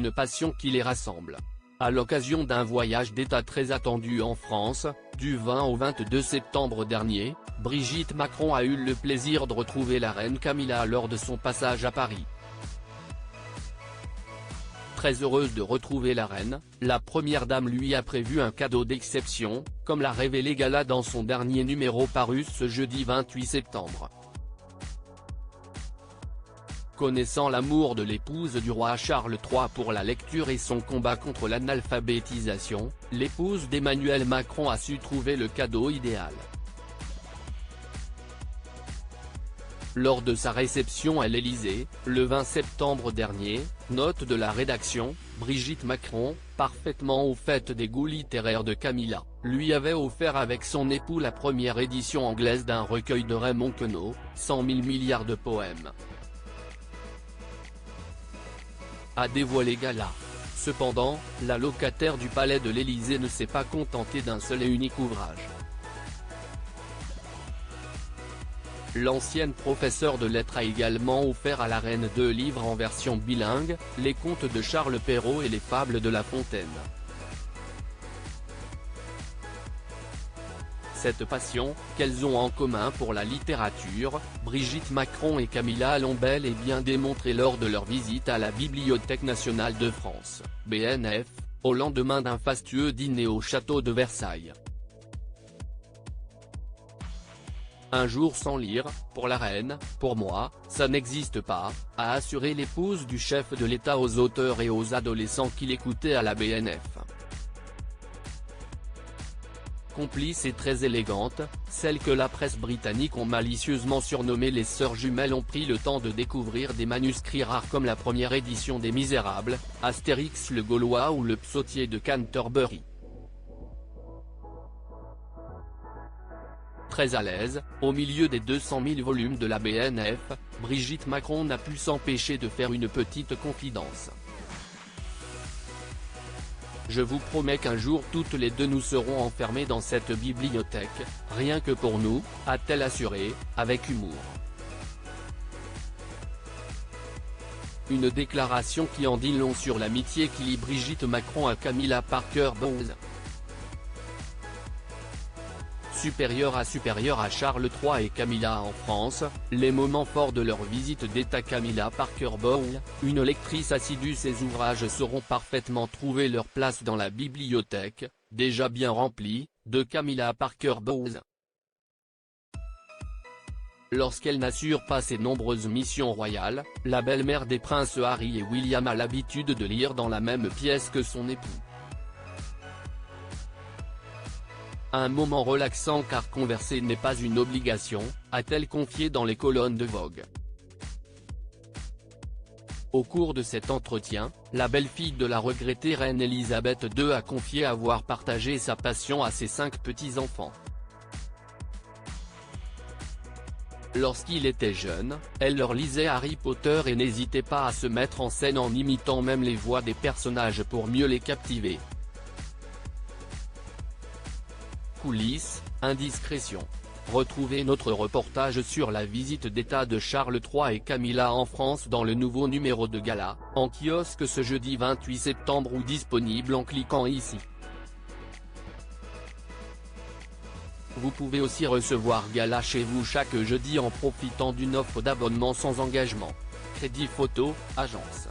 une passion qui les rassemble. À l'occasion d'un voyage d'État très attendu en France, du 20 au 22 septembre dernier, Brigitte Macron a eu le plaisir de retrouver la reine Camilla lors de son passage à Paris. Très heureuse de retrouver la reine, la première dame lui a prévu un cadeau d'exception, comme l'a révélé Gala dans son dernier numéro paru ce jeudi 28 septembre. Connaissant l'amour de l'épouse du roi Charles III pour la lecture et son combat contre l'analphabétisation, l'épouse d'Emmanuel Macron a su trouver le cadeau idéal. Lors de sa réception à l'Élysée, le 20 septembre dernier, note de la rédaction, Brigitte Macron, parfaitement au fait des goûts littéraires de Camilla, lui avait offert avec son époux la première édition anglaise d'un recueil de Raymond Queneau, 100 000 milliards de poèmes. A dévoilé Gala. Cependant, la locataire du palais de l'Élysée ne s'est pas contentée d'un seul et unique ouvrage. L'ancienne professeure de lettres a également offert à la reine 2 livres en version bilingue, les contes de Charles Perrault et les fables de La Fontaine. Cette passion, qu'elles ont en commun pour la littérature, Brigitte Macron et Camilla l'ont bel et bien démontré lors de leur visite à la Bibliothèque nationale de France, BNF, au lendemain d'un fastueux dîner au château de Versailles. Un jour sans lire, pour la reine, pour moi, ça n'existe pas, a assuré l'épouse du chef de l'État aux auteurs et aux adolescents qui l'écoutaient à la BNF. Complices et très élégantes, celles que la presse britannique ont malicieusement surnommées les sœurs jumelles ont pris le temps de découvrir des manuscrits rares comme la première édition des Misérables, Astérix le Gaulois ou le Psautier de Canterbury. Très à l'aise, au milieu des 200 000 volumes de la BNF, Brigitte Macron n'a pu s'empêcher de faire une petite confidence. Je vous promets qu'un jour toutes les deux nous serons enfermés dans cette bibliothèque, rien que pour nous, a-t-elle assuré, avec humour. Une déclaration qui en dit long sur l'amitié qui lie Brigitte Macron à Camilla Parker Bowles. Supérieure à Charles III et Camilla en France, les moments forts de leur visite d'État. Camilla Parker Bowles, une lectrice assidue. Ses ouvrages sauront parfaitement trouver leur place dans la bibliothèque, déjà bien remplie, de Camilla Parker Bowles. Lorsqu'elle n'assure pas ses nombreuses missions royales, la belle-mère des princes Harry et William a l'habitude de lire dans la même pièce que son époux. Un moment relaxant car converser n'est pas une obligation, a-t-elle confié dans les colonnes de Vogue. Au cours de cet entretien, la belle-fille de la regrettée reine Elisabeth II a confié avoir partagé sa passion à ses 5 petits-enfants. Lorsqu'il était jeune, elle leur lisait Harry Potter et n'hésitait pas à se mettre en scène en imitant même les voix des personnages pour mieux les captiver. Coulisses, indiscrétions. Retrouvez notre reportage sur la visite d'État de Charles III et Camilla en France dans le nouveau numéro de Gala, en kiosque ce jeudi 28 septembre ou disponible en cliquant ici. Vous pouvez aussi recevoir Gala chez vous chaque jeudi en profitant d'une offre d'abonnement sans engagement. Crédit Photo, agence.